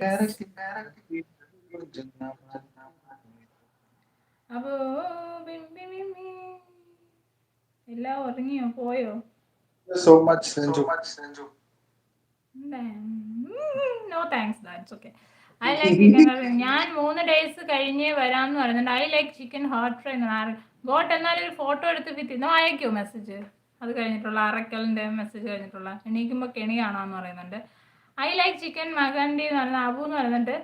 Yes. അപ്പോ എല്ലാം ഉറങ്ങിയോ പോയോ? So much, Sanju. No thanks, that's okay. I like chicken curry. ഞാൻ 3 days കഴിഞ്ഞേ വരാമെന്ന് പറയുന്നുണ്ട്. I like chicken hot fry എന്ന് ഗോട്ട്. എന്നാലും ഒരു ഫോട്ടോ എടുത്ത് വിത്തിന്നോ അയക്കോ മെസ്സേജ്? അത് കഴിഞ്ഞിട്ടുള്ള അറക്കലിൻ്റെ മെസ്സേജ് കഴിഞ്ഞിട്ടുള്ള എണീക്കുമ്പോൾ കെണി കാണാമെന്ന് പറയുന്നുണ്ട്. ഐ ലൈക്ക് ചിക്കൻ മകണ്ടി എന്ന് പറയുന്നത് അബു എന്ന് പറയുന്നുണ്ട്.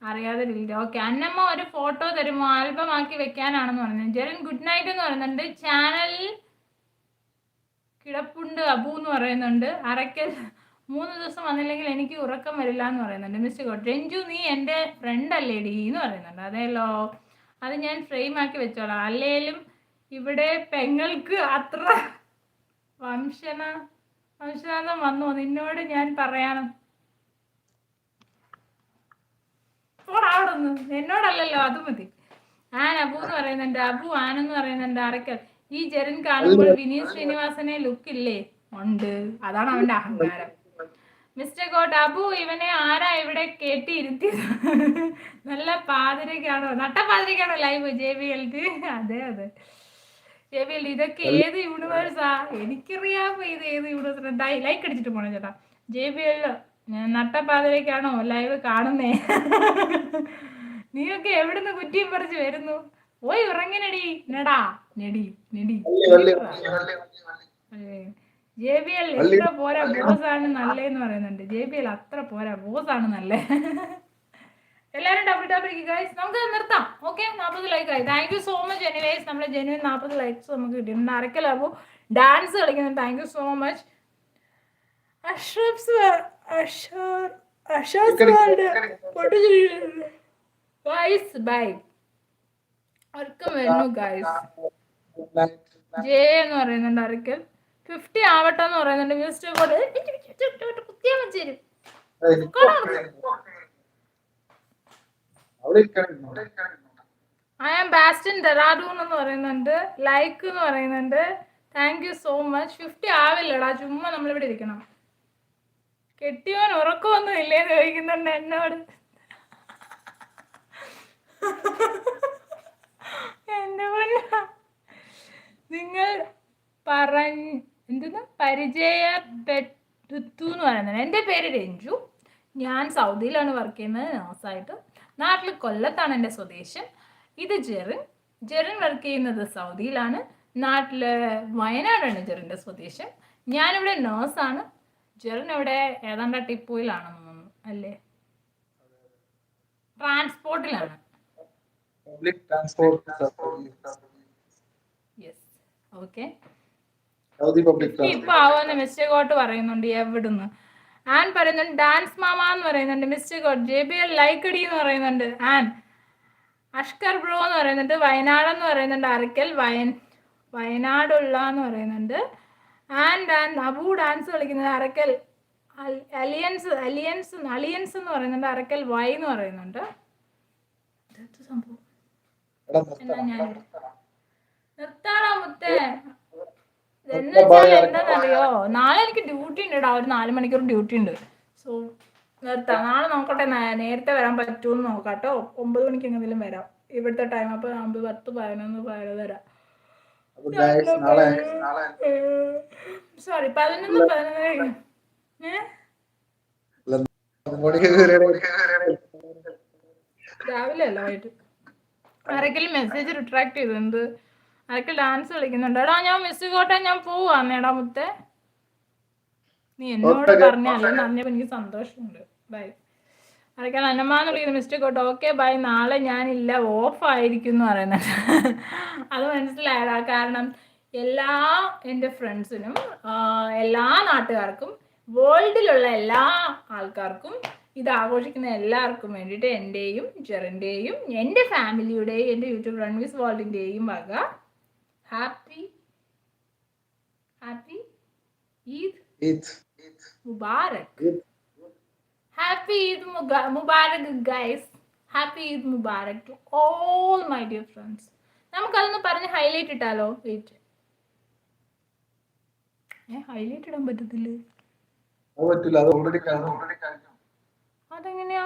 അറിയാതെ ഡിലീറ്റ്. ഓക്കെ. അന്നമ്മ ഒരു ഫോട്ടോ തരുമോ? ആൽബം ആക്കി വെക്കാനാണെന്ന് പറയുന്നത്. ജെറിൻ ഗുഡ് നൈറ്റ് എന്ന് പറയുന്നുണ്ട്. ചാനൽ കിടപ്പുണ്ട് അബു എന്ന് പറയുന്നുണ്ട്. അറക്കൽ 3 ദിവസം വന്നില്ലെങ്കിൽ എനിക്ക് ഉറക്കം വരില്ല എന്ന് പറയുന്നുണ്ട്. Mister God. രഞ്ജു നീ എൻ്റെ ഫ്രണ്ട് അല്ലേടി എന്ന് പറയുന്നുണ്ട്. അതേലോ, അത് ഞാൻ ഫ്രെയിം ആക്കി വെച്ചോളാം. അല്ലേലും ഇവിടെ പെങ്ങൾക്ക് അത്ര വംശനാഥം വന്നു നിന്നോട് ഞാൻ പറയണം. അവിടെ എന്നോടല്ലല്ലോ, അത് മതി. ആൻ അബു എന്ന് പറയുന്നുണ്ട്. അബു ആനെന്ന് പറയുന്നുണ്ട്. അറക്കൽ ഈ ജെറിൻ കാണുമ്പോൾ വിനീത് ശ്രീനിവാസനെ ലുക്ക് ഇല്ലേ? ഉണ്ട്. അതാണ് അവന്റെ അഹങ്കാരം. Mister God. അബു ഇവനെ ആരാ ഇവിടെ കേട്ടിയിരുത്തിയത്? നല്ല പാതിരക്കാണോ, നട്ടപ്പാതിരക്കാണോ ലൈവ് ജെ ബി എൽ? അതെ അതെ ജെ ബി എൽ. ഇതൊക്കെ ഏത് യൂണിവേഴ്സാ? എനിക്കറിയാമോ ഇത് ഏത് യൂണിവേഴ്സ്. ലൈക്ക് അടിച്ചിട്ട് പോണേ ചേട്ടാ. ജെ ബി എൽ നട്ടപ്പാതിരക്കാണോ ലൈവ് കാണുന്നേ? നീയൊക്കെ എവിടുന്ന് കുറ്റിയും പറിച്ച് വരുന്നു? പോയി ഉറങ്ങിനടി നെടാ നെടി നെടി. ജെ ബി എൽ എത്ര പോരാ, ബോസ് ആണ് നല്ലേന്ന് പറയുന്നുണ്ട്. ജെ ബി എൽ അത്ര പോരാ, ബോസ് ആണ് നല്ലേ. എല്ലാവരും ഡബിൾ ഡബിൾ ഗൈസ്. നമുക്ക് നിർത്താം. ഓക്കെ. 40 ലൈക്ക് ആയി. Thank you so much. Anyways നമ്മുടെ ജെനുവിൻ 40 ലൈക്സ് നമുക്ക് കിട്ടിയിട്ടുണ്ട്. അരക്കലാവൂ ഡാൻസ് കളിക്കുന്നുണ്ട്. Thank you so much. Guys bye. ഒരിക്കം വരുന്നു ഗൈസ്. ജെ എന്ന് പറയുന്നുണ്ട്. അരക്കൽ 50 ആവട്ടെ എന്ന് പറയുന്നുണ്ട്. മിസ്റ്റർ കോഡ് കുത്തിയാൻ വെച്ചേരും. ഐ ആം ബാസ്റ്റിൻ ഡെറാഡൂൺ എന്ന് പറയുന്നുണ്ട്. ലൈക്ക് എന്ന് പറയുന്നുണ്ട്. Thank you so much. 50 ആവില്ലടാ, ചുമ്മാ നമ്മളിവിടെ ഇരിക്കണം. കെട്ടിയോൻ ഉറക്കമൊന്നും ഇല്ലേന്ന് ചോദിക്കുന്നുണ്ട് എന്നോട്. എന്റെ പൊന്ന, നിങ്ങൾ എന്തെന്ന് പരിചയപ്പെട്ടു എന്ന് പറയുന്നത്. എൻ്റെ പേര് രഞ്ജു. ഞാൻ സൗദിയിലാണ് വർക്ക് ചെയ്യുന്നത് നേഴ്സായിട്ട്. നാട്ടിൽ കൊല്ലത്താണ് എൻ്റെ സ്വദേശം. ഇത് ജെറിൻ. ജെറിൻ വർക്ക് ചെയ്യുന്നത് സൗദിയിലാണ്. നാട്ടിൽ വയനാടാണ് ജെറിൻ്റെ സ്വദേശം. ഞാനിവിടെ നേഴ്സാണ്. ജെറിൻ ഇവിടെ ഏതാണ്ട് ടിപ്പോയിലാണെന്ന് തോന്നുന്നു അല്ലേ? ട്രാൻസ്പോർട്ടിലാണ്. യെസ്. ഓക്കെ. ഇപ്പൊ ആവുമെന്ന് മിസ്റ്റർ കോട്ട് പറയുന്നുണ്ട്. എവിടുന്ന് ആൻ പറയുന്നുണ്ട്. ഡാൻസ് മാമ എന്ന് പറയുന്നുണ്ട്. മിസ്റ്റർ കോട്ട്. ജെ ബി എൽ ലൈക്ക് അടി എന്ന് പറയുന്നുണ്ട്. ആൻ അഷ്കർ ബ്രോ എന്ന് പറയുന്നുണ്ട്. വയനാടെന്ന് പറയുന്നുണ്ട്. അരക്കൽ വയനാടുള്ള എന്ന് പറയുന്നുണ്ട്. ആൻഡ് അബു ഡാൻസ് കളിക്കുന്നത്. അരക്കൽ അലിയൻസ് എന്ന് പറയുന്നുണ്ട്. അരക്കൽ വൈ എന്ന് പറയുന്നുണ്ട്. സംഭവം എന്നാ ഞാൻ നിർത്താണോ മുത്തേ? എന്ന് വെച്ചാൽ എന്താണെന്നറിയോ, നാളെ എനിക്ക് ഡ്യൂട്ടി ഉണ്ട്. ഒരു 4 മണിക്കൂർ ഡ്യൂട്ടി ഉണ്ട്. സോ നിർത്താം. നാളെ നോക്കട്ടെ, നേരത്തെ വരാൻ പറ്റുമെന്ന് നോക്കാം കേട്ടോ. 9 മണിക്ക് എങ്ങനെയും വരാം. ഇവിടുത്തെ ടൈം അപ്പോൾ 9, 10, 11 വരാം. സോറി 11, 11. രാവിലെ അല്ല, വൈകിട്ട്. ആരെങ്കിലും മെസ്സേജ് റിട്രാക്ട് ചെയ്തു. എന്ത് ആരൊക്കെ ഡാൻസ് കളിക്കുന്നുണ്ട്? എടാ ഞാൻ മിസ് കോട്ടെ, ഞാൻ പോവാന്നേടാ മുത്തേ. നീ എന്നോട് പറഞ്ഞല്ലെന്ന് അറിഞ്ഞപ്പോൾ എനിക്ക് സന്തോഷമുണ്ട്. ബൈ. ആരൊക്കെ അന്നമാന്ന് വിളിക്കുന്നു. മിസ്റ്റർ കോട്ട്. Okay bye. നാളെ ഞാനില്ല, ഓഫ് ആയിരിക്കും എന്ന് പറയുന്നത്. അത് മനസ്സിലായടാ. കാരണം എല്ലാ എൻ്റെ ഫ്രണ്ട്സിനും എല്ലാ നാട്ടുകാർക്കും വേൾഡിലുള്ള എല്ലാ ആൾക്കാർക്കും ഇത് ആഘോഷിക്കുന്ന എല്ലാവർക്കും വേണ്ടിയിട്ട് എൻ്റെയും ജെറിൻ്റെയും എൻ്റെ ഫാമിലിയുടെയും എൻ്റെ യൂട്യൂബ് റൺവീസ് വേൾഡിൻ്റെയും വക happy Eid Mubarak. Happy Eid Mubarak guys. Happy Eid Mubarak to all my dear friends. നമുക്കതൊന്ന് പറഞ്ഞ് ഹൈലൈറ്റ് ഇട്ടാലോ? വെയിറ്റ്, ഹൈലൈറ്റ് ഇടാൻ പറ്റത്തില്ലേ? അതെങ്ങനെയാ?